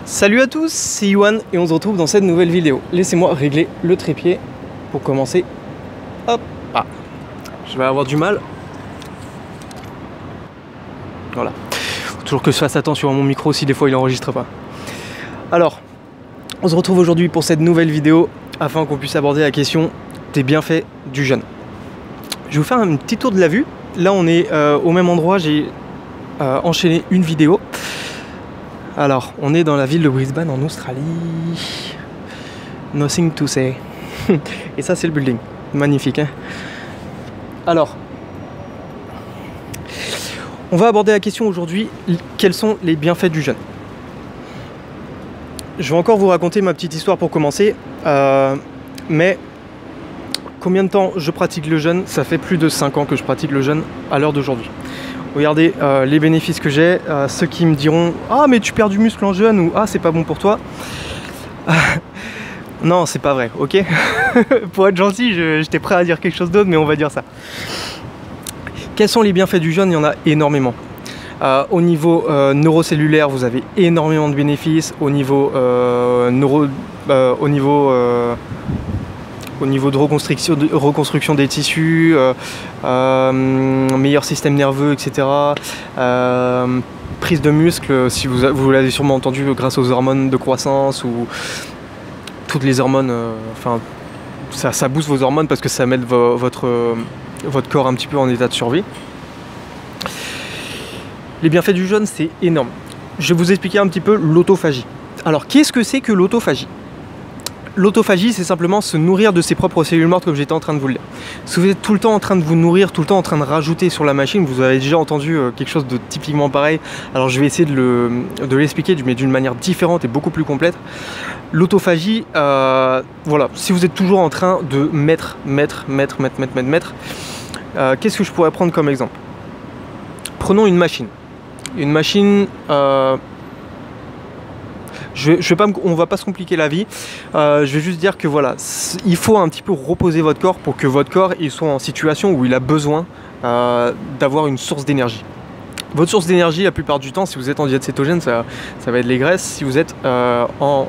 Salut à tous, c'est Yohan et on se retrouve dans cette nouvelle vidéo. Laissez-moi régler le trépied pour commencer. Hop, ah, je vais avoir du mal. Voilà. Faut toujours que je fasse attention à mon micro si des fois il n'enregistre pas. Alors, on se retrouve aujourd'hui pour cette nouvelle vidéo afin qu'on puisse aborder la question des bienfaits du jeûne. Je vais vous faire un petit tour de la vue. Là on est au même endroit, j'ai enchaîné une vidéo. Alors, on est dans la ville de Brisbane en Australie. Nothing to say. Et ça, c'est le building. Magnifique, hein? Alors, on va aborder la question aujourd'hui, quels sont les bienfaits du jeûne? Je vais encore vous raconter ma petite histoire pour commencer. Mais combien de temps je pratique le jeûne? Ça fait plus de 5 ans que je pratique le jeûne à l'heure d'aujourd'hui. Regardez les bénéfices que j'ai. Ceux qui me diront « Ah, mais tu perds du muscle en jeûne » ou « Ah, c'est pas bon pour toi ». Non, c'est pas vrai, ok. Pour être gentil, j'étais prêt à dire quelque chose d'autre, mais on va dire ça. Quels sont les bienfaits du jeûne? Il y en a énormément. Au niveau neurocellulaire, vous avez énormément de bénéfices. Au niveau de reconstruction des tissus, meilleur système nerveux, etc. Prise de muscle, si vous l'avez sûrement entendu grâce aux hormones de croissance ou toutes les hormones, enfin ça booste vos hormones parce que ça met votre corps un petit peu en état de survie. Les bienfaits du jeûne, c'est énorme. Je vais vous expliquer un petit peu l'autophagie. Alors, qu'est-ce que c'est que l'autophagie? L'autophagie, c'est simplement se nourrir de ses propres cellules mortes, comme j'étais en train de vous le dire. Si vous êtes tout le temps en train de vous nourrir, tout le temps en train de rajouter sur la machine, vous avez déjà entendu quelque chose de typiquement pareil. Alors je vais essayer de l'expliquer, mais d'une manière différente et beaucoup plus complète. L'autophagie, voilà, si vous êtes toujours en train de mettre, qu'est-ce que je pourrais prendre comme exemple? Prenons une machine. Une machine... on va pas se compliquer la vie, je vais juste dire que voilà, il faut un petit peu reposer votre corps pour que votre corps il soit en situation où il a besoin d'avoir une source d'énergie. Votre source d'énergie, la plupart du temps, si vous êtes en diète cétogène, ça va être les graisses. Si vous êtes en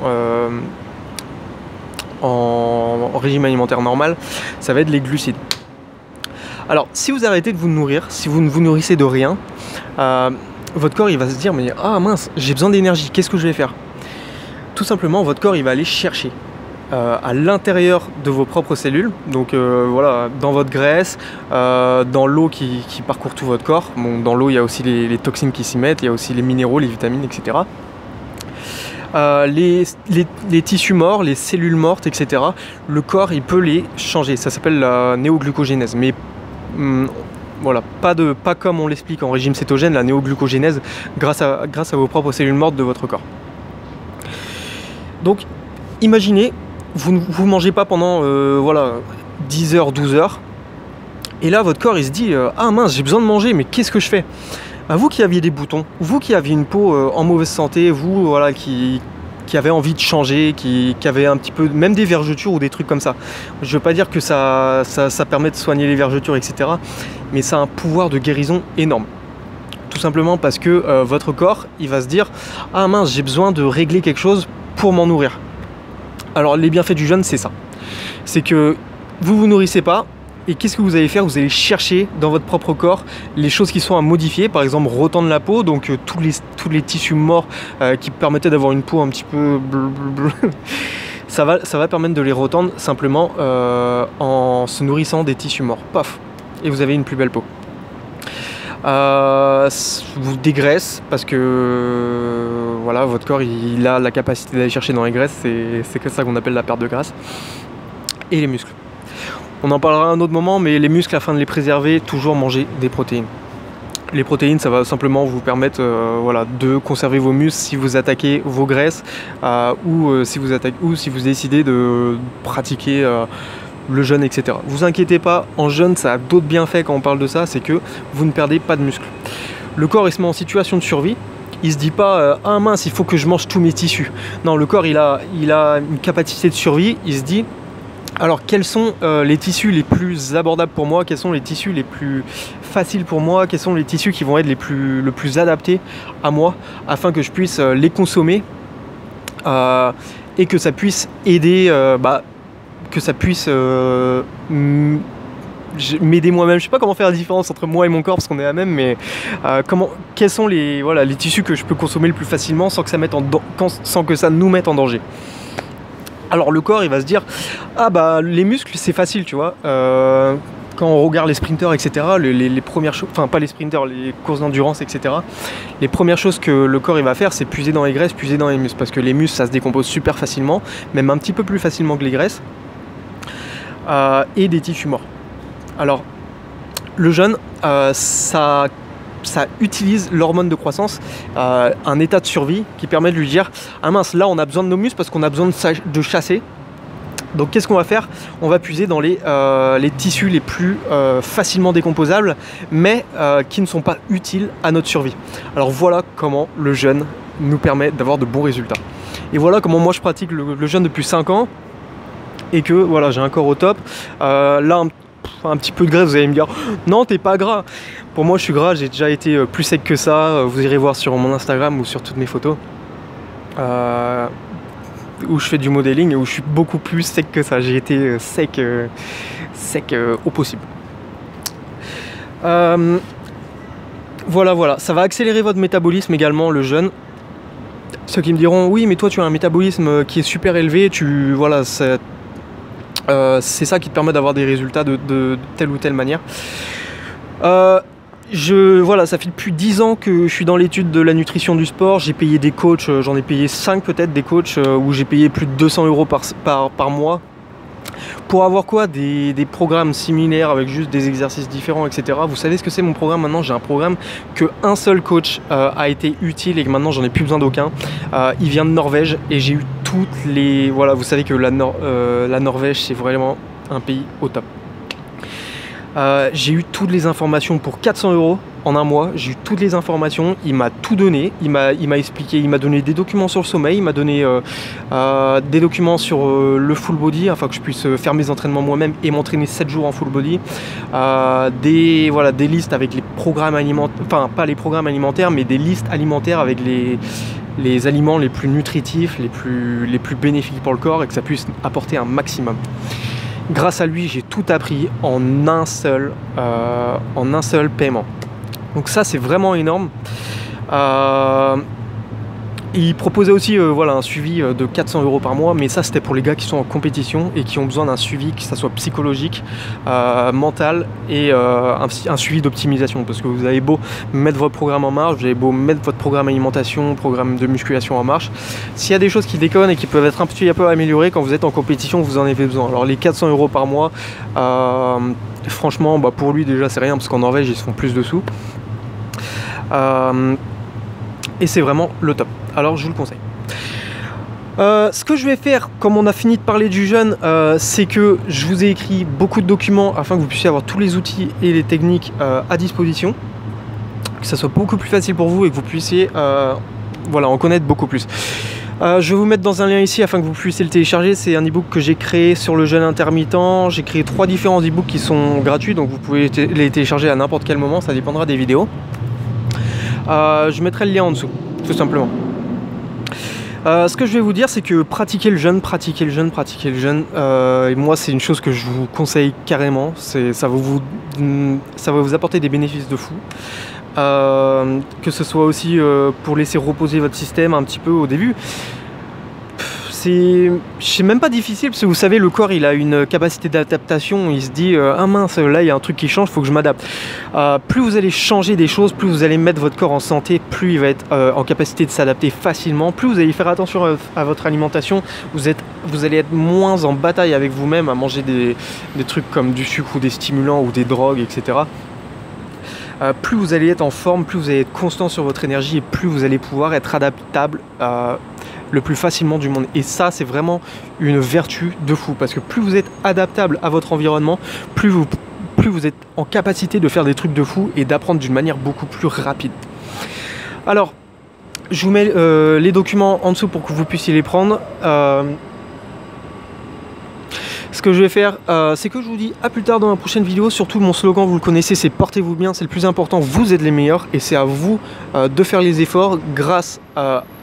régime alimentaire normal, ça va être les glucides. Alors, si vous arrêtez de vous nourrir, si vous ne vous nourrissez de rien, votre corps il va se dire mais ah mince, j'ai besoin d'énergie, qu'est-ce que je vais faire? Tout simplement, votre corps il va aller chercher à l'intérieur de vos propres cellules, donc voilà, dans votre graisse, dans l'eau qui parcourt tout votre corps. Bon, dans l'eau il y a aussi les toxines qui s'y mettent, il y a aussi les minéraux, les vitamines, etc. Les tissus morts, les cellules mortes, etc. Le corps il peut les changer, ça s'appelle la néoglucogénèse, mais voilà, pas comme on l'explique en régime cétogène, la néoglucogénèse grâce à vos propres cellules mortes de votre corps. Donc, imaginez, vous mangez pas pendant voilà, 10 heures, 12 heures, et là votre corps il se dit ah mince, j'ai besoin de manger, mais qu'est-ce que je fais? Bah, vous qui aviez des boutons, vous qui aviez une peau en mauvaise santé, vous voilà, qui avez envie de changer, qui avait un petit peu, même des vergetures ou des trucs comme ça. Je veux pas dire que ça permet de soigner les vergetures, etc. Mais ça a un pouvoir de guérison énorme. Tout simplement parce que votre corps, il va se dire ah mince, j'ai besoin de régler quelque chose pour m'en nourrir. Alors les bienfaits du jeûne, c'est ça. C'est que vous vous nourrissez pas, et qu'est-ce que vous allez faire? Vous allez chercher dans votre propre corps les choses qui sont à modifier, par exemple retendre la peau, donc tous les tissus morts qui permettaient d'avoir une peau un petit peu bleu. Ça va permettre de les retendre simplement en se nourrissant des tissus morts. Paf, et vous avez une plus belle peau. Vous dégraisse parce que voilà, votre corps il a la capacité d'aller chercher dans les graisses, c'est que ça qu'on appelle la perte de graisse. Et les muscles. On en parlera à un autre moment, mais les muscles, afin de les préserver, toujours manger des protéines. Les protéines, ça va simplement vous permettre voilà, de conserver vos muscles si vous attaquez vos graisses ou si vous décidez de pratiquer le jeûne, etc. Vous inquiétez pas, en jeûne, ça a d'autres bienfaits quand on parle de ça, c'est que vous ne perdez pas de muscles. Le corps, il se met en situation de survie. Il se dit pas ah mince, il faut que je mange tous mes tissus. Non, le corps, il a une capacité de survie. Il se dit alors quels sont les tissus les plus abordables pour moi, quels sont les tissus les plus faciles pour moi, quels sont les tissus qui vont être le plus adaptés à moi, afin que je puisse les consommer et que ça puisse aider, que ça puisse m'aider moi-même. Je sais pas comment faire la différence entre moi et mon corps parce qu'on est la même, mais quels sont les tissus que je peux consommer le plus facilement sans que ça nous mette en danger. Alors le corps il va se dire les muscles c'est facile, tu vois. Quand on regarde les sprinteurs, etc., les premières choses, enfin pas les sprinteurs, les courses d'endurance, etc., les premières choses que le corps il va faire, c'est puiser dans les graisses, puiser dans les muscles, parce que les muscles ça se décompose super facilement, même un petit peu plus facilement que les graisses, et des tissus morts. Alors le jeûne, ça utilise l'hormone de croissance, un état de survie qui permet de lui dire ah mince, là on a besoin de nos muscles parce qu'on a besoin de chasser. Donc qu'est-ce qu'on va faire? On va puiser dans les tissus les plus facilement décomposables, mais qui ne sont pas utiles à notre survie. Alors voilà comment le jeûne nous permet d'avoir de bons résultats. Et voilà comment moi je pratique le jeûne depuis 5 ans, et que voilà, j'ai un corps au top. Là, un petit peu de graisse, vous allez me dire non, t'es pas gras. Pour moi je suis gras, j'ai déjà été plus sec que ça. Vous irez voir sur mon Instagram ou sur toutes mes photos. Où je fais du modeling et où je suis beaucoup plus sec que ça. J'ai été sec au possible. Voilà, ça va accélérer votre métabolisme également, le jeûne. Ceux qui me diront oui, mais toi tu as un métabolisme qui est super élevé, c'est ça qui te permet d'avoir des résultats de telle ou telle manière. Ça fait depuis 10 ans que je suis dans l'étude de la nutrition du sport. J'ai payé des coachs, j'en ai payé 5 peut-être, des coachs où j'ai payé plus de 200 € par mois pour avoir des programmes similaires avec juste des exercices différents, etc. Vous savez ce que c'est mon programme maintenant? J'ai un programme que un seul coach a été utile et que maintenant j'en ai plus besoin d'aucun. Il vient de Norvège et j'ai eu toutes les... Voilà, vous savez que la Norvège c'est vraiment un pays au top. J'ai eu toutes les informations pour 400 € en un mois. J'ai eu toutes les informations, il m'a tout donné, il m'a expliqué, il m'a donné des documents sur le sommeil, il m'a donné des documents sur le full body afin que je puisse faire mes entraînements moi-même et m'entraîner 7 jours en full body. Des listes avec les programmes alimentaires, enfin pas les programmes alimentaires mais des listes alimentaires avec les aliments les plus nutritifs, les plus bénéfiques pour le corps et que ça puisse apporter un maximum. Grâce à lui, j'ai tout appris en un seul paiement. Donc ça, c'est vraiment énorme. Il proposait aussi un suivi de 400 € par mois, mais ça, c'était pour les gars qui sont en compétition et qui ont besoin d'un suivi, que ça soit psychologique, mental et un suivi d'optimisation. Parce que vous avez beau mettre votre programme en marche, vous avez beau mettre votre programme alimentation, programme de musculation en marche. S'il y a des choses qui déconnent et qui peuvent être un petit peu améliorées quand vous êtes en compétition, vous en avez besoin. Alors les 400 € par mois, franchement, pour lui déjà c'est rien parce qu'en Norvège ils se font plus de sous. Et c'est vraiment le top. Alors je vous le conseille. Ce que je vais faire, comme on a fini de parler du jeûne, c'est que je vous ai écrit beaucoup de documents afin que vous puissiez avoir tous les outils et les techniques à disposition, que ça soit beaucoup plus facile pour vous et que vous puissiez en connaître beaucoup plus. Je vais vous mettre dans un lien ici afin que vous puissiez le télécharger. C'est un ebook que j'ai créé sur le jeûne intermittent. J'ai créé 3 différents ebooks qui sont gratuits, donc vous pouvez les télécharger à n'importe quel moment, ça dépendra des vidéos. Je mettrai le lien en dessous, tout simplement. Ce que je vais vous dire, c'est que pratiquer le jeûne, et moi c'est une chose que je vous conseille carrément. Ça va vous apporter des bénéfices de fou. Que ce soit aussi pour laisser reposer votre système un petit peu au début. C'est même pas difficile parce que vous savez, le corps il a une capacité d'adaptation. Il se dit ah mince, là il y a un truc qui change, il faut que je m'adapte. Plus vous allez changer des choses, plus vous allez mettre votre corps en santé, plus il va être en capacité de s'adapter facilement. Plus vous allez faire attention à votre alimentation, vous allez être moins en bataille avec vous-même à manger des trucs comme du sucre ou des stimulants ou des drogues, etc. Plus vous allez être en forme, plus vous allez être constant sur votre énergie et plus vous allez pouvoir être adaptable le plus facilement du monde. Et ça, c'est vraiment une vertu de fou parce que plus vous êtes adaptable à votre environnement, plus vous êtes en capacité de faire des trucs de fou et d'apprendre d'une manière beaucoup plus rapide. Alors, je vous mets les documents en dessous pour que vous puissiez les prendre. Ce que je vais faire, c'est que je vous dis à plus tard dans la prochaine vidéo. Surtout mon slogan, vous le connaissez, c'est portez-vous bien, c'est le plus important, vous êtes les meilleurs et c'est à vous de faire les efforts grâce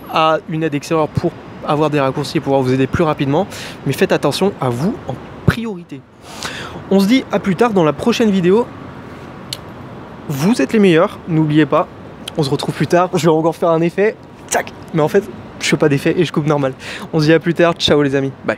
à une aide extérieure pour avoir des raccourcis et pouvoir vous aider plus rapidement. Mais faites attention à vous en priorité. On se dit à plus tard dans la prochaine vidéo. Vous êtes les meilleurs, n'oubliez pas. On se retrouve plus tard. Je vais encore faire un effet. Tac. Mais en fait, je fais pas d'effet et je coupe normal. On se dit à plus tard. Ciao les amis. Bye.